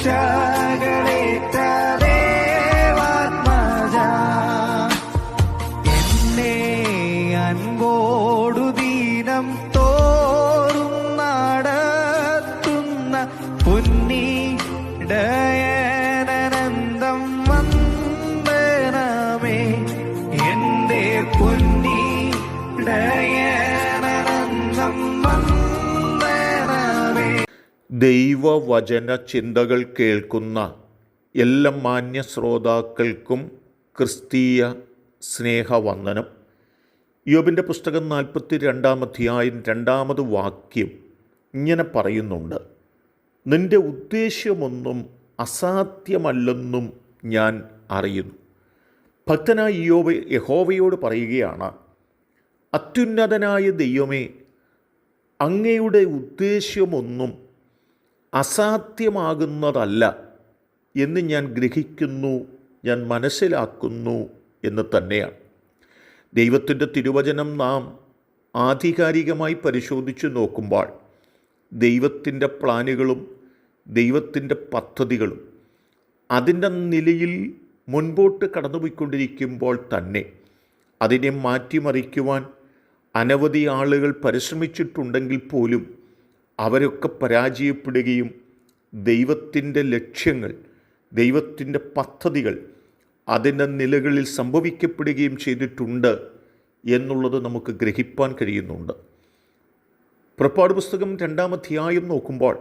ശിക്ഷകളേറ്റ ദേവാത്മജ എന്നെ അൻപോടു ദീനം തോറും നടത്തുന്ന പൊന്നിടയനന്തം വന്ദനമേ എന്റെ പൊന്നിടയനന്തം വന്ദനമേ. ദൈവവചന ചിന്തകൾ കേൾക്കുന്ന എല്ലാ മാന്യ ശ്രോതാക്കൾക്കും ക്രിസ്തീയ സ്നേഹവന്ദനം. യോബിൻ്റെ പുസ്തകം 42-ാം അധ്യായം 2-ാമത് വാക്യം ഇങ്ങനെ പറയുന്നുണ്ട്: നിന്റെ ഉദ്ദേശ്യമൊന്നും അസാധ്യമല്ലെന്നും ഞാൻ അറിയുന്നു. ഭക്തനായ യോബ് യഹോവയോട് പറയുകയാണ്, അത്യുന്നതനായ ദൈവമേ, അങ്ങയുടെ ഉദ്ദേശ്യമൊന്നും അസാധ്യമാകുന്നതല്ല എന്ന് ഞാൻ ഗ്രഹിക്കുന്നു, ഞാൻ മനസ്സിലാക്കുന്നു എന്ന് തന്നെയാണ്. ദൈവത്തിൻ്റെ തിരുവചനം നാം ആധികാരികമായി പരിശോധിച്ച് നോക്കുമ്പോൾ ദൈവത്തിൻ്റെ പ്ലാനുകളും ദൈവത്തിൻ്റെ പദ്ധതികളും അതിൻ്റെ നിലയിൽ മുൻപോട്ട് കടന്നുപോയിക്കൊണ്ടിരിക്കുമ്പോൾ തന്നെ അതിനെ മാറ്റിമറിക്കുവാൻ അനവധി ആളുകൾ പരിശ്രമിച്ചിട്ടുണ്ടെങ്കിൽ പോലും അവരൊക്കെ പരാജയപ്പെടുകയും ദൈവത്തിൻ്റെ ലക്ഷ്യങ്ങൾ, ദൈവത്തിൻ്റെ പദ്ധതികൾ അതിൻ്റെ നിലകളിൽ സംഭവിക്കപ്പെടുകയും ചെയ്തിട്ടുണ്ട് എന്നുള്ളത് നമുക്ക് ഗ്രഹിപ്പാൻ കഴിയുന്നുണ്ട്. പുറപ്പാട് പുസ്തകം 2-ാം അധ്യായം നോക്കുമ്പോൾ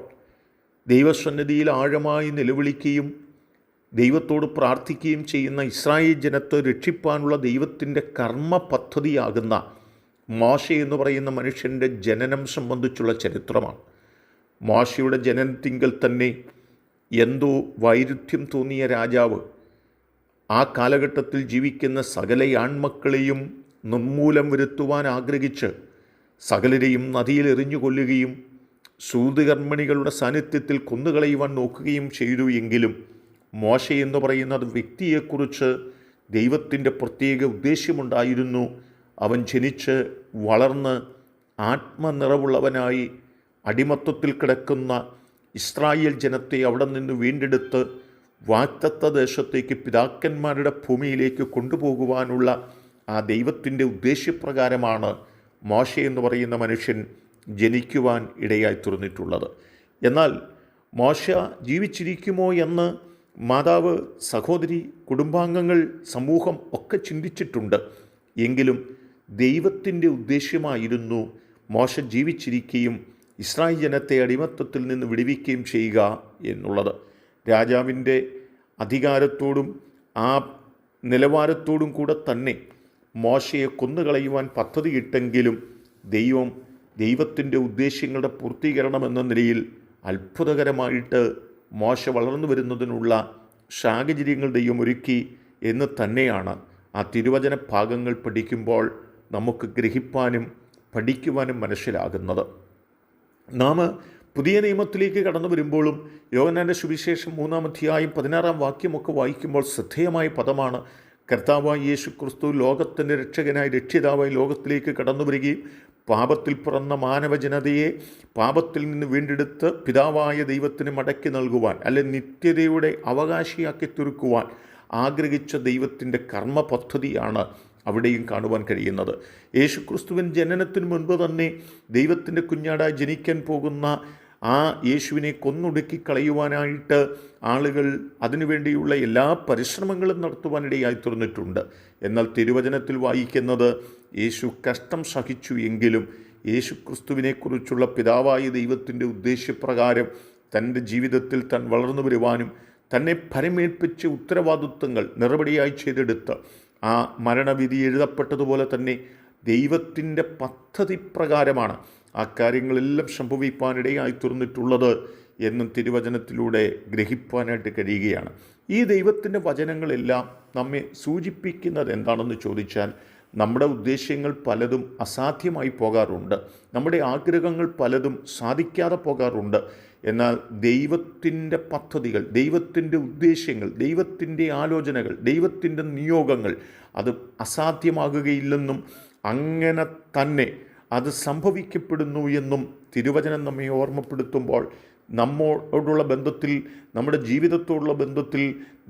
ദൈവസന്നിധിയിൽ ആഴമായി നിലവിളിക്കുകയും ദൈവത്തോട് പ്രാർത്ഥിക്കുകയും ചെയ്യുന്ന ഇസ്രായേൽ ജനത്തെ രക്ഷിപ്പാനുള്ള ദൈവത്തിൻ്റെ കർമ്മ പദ്ധതിയാകുന്ന മോശെ എന്ന് പറയുന്ന മനുഷ്യൻ്റെ ജനനം സംബന്ധിച്ചുള്ള ചരിത്രമാണ്. മോശയുടെ ജനനത്തിങ്കൽ തന്നെ എന്തോ വൈരുദ്ധ്യം തോന്നിയ രാജാവ് ആ കാലഘട്ടത്തിൽ ജീവിക്കുന്ന സകല ആൺമക്കളെയും നിർമൂലം വരുത്തുവാൻ ആഗ്രഹിച്ച് സകലരെയും നദിയിൽ എറിഞ്ഞു കൊല്ലുകയും സൂതുകർമ്മിണികളുടെ സാന്നിധ്യത്തിൽ കൊന്നുകളയുവാൻ നോക്കുകയും ചെയ്തു. എങ്കിലും മോശെ എന്ന് പറയുന്ന വ്യക്തിയെക്കുറിച്ച് ദൈവത്തിൻ്റെ പ്രത്യേക ഉദ്ദേശ്യമുണ്ടായിരുന്നു. അവൻ ജനിച്ച് വളർന്ന് ആത്മനിറവുള്ളവനായി അടിമത്വത്തിൽ കിടക്കുന്ന ഇസ്രായേൽ ജനത്തെ അവിടെ നിന്ന് വീണ്ടെടുത്ത് വാഗ്ദത്ത ദേശത്തേക്ക്, പിതാക്കന്മാരുടെ ഭൂമിയിലേക്ക് കൊണ്ടുപോകുവാനുള്ള ആ ദൈവത്തിൻ്റെ ഉദ്ദേശ്യപ്രകാരമാണ് മോശെ എന്ന് പറയുന്ന മനുഷ്യൻ ജനിക്കുവാൻ ഇടയായി തീർന്നിട്ടുള്ളത്. എന്നാൽ മോശ ജീവിച്ചിരിക്കുമോ എന്ന് മാതാവ്, സഹോദരി, കുടുംബാംഗങ്ങൾ, സമൂഹം ഒക്കെ ചിന്തിച്ചിട്ടുണ്ട്. എങ്കിലും ദൈവത്തിൻ്റെ ഉദ്ദേശ്യമായിരുന്നു മോശ ജീവിച്ചിരിക്കുകയും ഇസ്രായേൽ ജനത്തെ അടിമത്തത്തിൽ നിന്ന് വിടുവിക്കുകയും ചെയ്യുക എന്നുള്ളത്. രാജാവിൻ്റെ അധികാരത്തോടും ആ നിലവാരത്തോടും കൂടെ തന്നെ മോശയെ കൊന്നുകളയുവാൻ പദ്ധതിയിട്ടെങ്കിലും ദൈവത്തിൻ്റെ ഉദ്ദേശ്യങ്ങളുടെ പൂർത്തീകരണം എന്ന നിലയിൽ അത്ഭുതകരമായിട്ട് മോശ വളർന്നു വരുന്നതിനുള്ള സാഹചര്യങ്ങൾ ദൈവം ഒരുക്കി എന്ന് തന്നെയാണ് ആ തിരുവചന ഭാഗങ്ങൾ പഠിക്കുമ്പോൾ നമുക്ക് ഗ്രഹിപ്പാനും പഠിക്കുവാനും മനസ്സിലാകുന്നത്. നാം പുതിയ നിയമത്തിലേക്ക് കടന്നു വരുമ്പോഴും യോഹന്നാൻ്റെ സുവിശേഷം 3-ാം അധ്യായം 16-ാം വാക്യമൊക്കെ വായിക്കുമ്പോൾ ശ്രദ്ധേയമായ പദമാണ്: കർത്താവായ യേശു ക്രിസ്തു ലോകത്തിൻ്റെ രക്ഷകനായി, രക്ഷിതാവായി ലോകത്തിലേക്ക് കടന്നു വരികയും പാപത്തിൽ പിറന്ന മാനവജനതയെ പാപത്തിൽ നിന്ന് വീണ്ടെടുത്ത് പിതാവായ ദൈവത്തിന് മടക്കി നൽകുവാൻ, അല്ലെ നിത്യതയുടെ അവകാശിയാക്കി തീർക്കുവാൻ ആഗ്രഹിച്ച ദൈവത്തിൻ്റെ കർമ്മ പദ്ധതിയാണ് അവിടെയും കാണുവാൻ കഴിയുന്നത്. യേശുക്രിസ്തുവിൻ ജനനത്തിന് മുൻപ് തന്നെ ദൈവത്തിൻ്റെ കുഞ്ഞാടായി ജനിക്കാൻ പോകുന്ന ആ യേശുവിനെ കൊന്നൊടുക്കി കളയുവാനായിട്ട് ആളുകൾ അതിനുവേണ്ടിയുള്ള എല്ലാ പരിശ്രമങ്ങളും നടത്തുവാനിടയായി തീർന്നിട്ടുണ്ട്. എന്നാൽ തിരുവചനത്തിൽ വായിക്കുന്നത് യേശു കഷ്ടം സഹിച്ചു എങ്കിലും യേശുക്രിസ്തുവിനെക്കുറിച്ചുള്ള പിതാവായ ദൈവത്തിൻ്റെ ഉദ്ദേശ്യപ്രകാരം തൻ്റെ ജീവിതത്തിൽ താൻ വളർന്നു വരുവാനും തന്നെ ഭരമേൽപ്പിച്ച ഉത്തരവാദിത്വങ്ങൾ നിറപടിയായി ചെയ്തെടുത്ത് ആ മരണവിധി എഴുതപ്പെട്ടതുപോലെ തന്നെ ദൈവത്തിൻ്റെ പദ്ധതി പ്രകാരമാണ് ആ കാര്യങ്ങളെല്ലാം സംഭവിപ്പാനിടയായി തീർന്നിട്ടുള്ളത് എന്നും തിരുവചനത്തിലൂടെ ഗ്രഹിപ്പാനായിട്ട് കഴിയുകയാണ്. ഈ ദൈവത്തിൻ്റെ വചനങ്ങളെല്ലാം നമ്മെ സൂചിപ്പിക്കുന്നത് എന്താണെന്ന് ചോദിച്ചാൽ, നമ്മുടെ ഉദ്ദേശ്യങ്ങൾ പലതും അസാധ്യമായി പോകാറുണ്ട്, നമ്മുടെ ആഗ്രഹങ്ങൾ പലതും സാധിക്കാതെ പോകാറുണ്ട്. എന്നാൽ ദൈവത്തിൻ്റെ പദ്ധതികൾ, ദൈവത്തിൻ്റെ ഉദ്ദേശ്യങ്ങൾ, ദൈവത്തിൻ്റെ ആലോചനകൾ, ദൈവത്തിൻ്റെ നിയോഗങ്ങൾ അത് അസാധ്യമാകുകയില്ലെന്നും അങ്ങനെ തന്നെ അത് സംഭവിക്കപ്പെടുന്നു എന്നും തിരുവചനം നമ്മെ ഓർമ്മപ്പെടുത്തുമ്പോൾ നമ്മോടുള്ള ബന്ധത്തിൽ, നമ്മുടെ ജീവിതത്തോടുള്ള ബന്ധത്തിൽ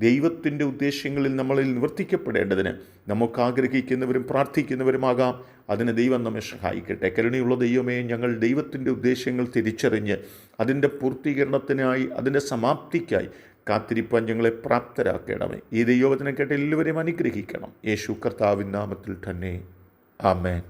ദൈവത്തിൻ്റെ ഉദ്ദേശ്യങ്ങളിൽ നമ്മളിൽ നിവർത്തിക്കപ്പെടേണ്ടതിന് നമുക്ക് ആഗ്രഹിക്കുന്നവരും പ്രാർത്ഥിക്കുന്നവരുമാകാം. അതിന് ദൈവം നമ്മെ സഹായിക്കട്ടെ. കരുണയുള്ള ദൈവമേ, ഞങ്ങൾ ദൈവത്തിൻ്റെ ഉദ്ദേശ്യങ്ങൾ തിരിച്ചറിഞ്ഞ് അതിൻ്റെ പൂർത്തീകരണത്തിനായി, അതിൻ്റെ സമാപ്തിക്കായി കാത്തിരിപ്പാൻ ഞങ്ങളെ പ്രാപ്തരാക്കണമേ. ഈ ദൈവവചനം കേട്ട് എല്ലാവരെയും അനുഗ്രഹിക്കണം. യേശു കർത്താവിൻ നാമത്തിൽ തന്നെ. ആമേൻ.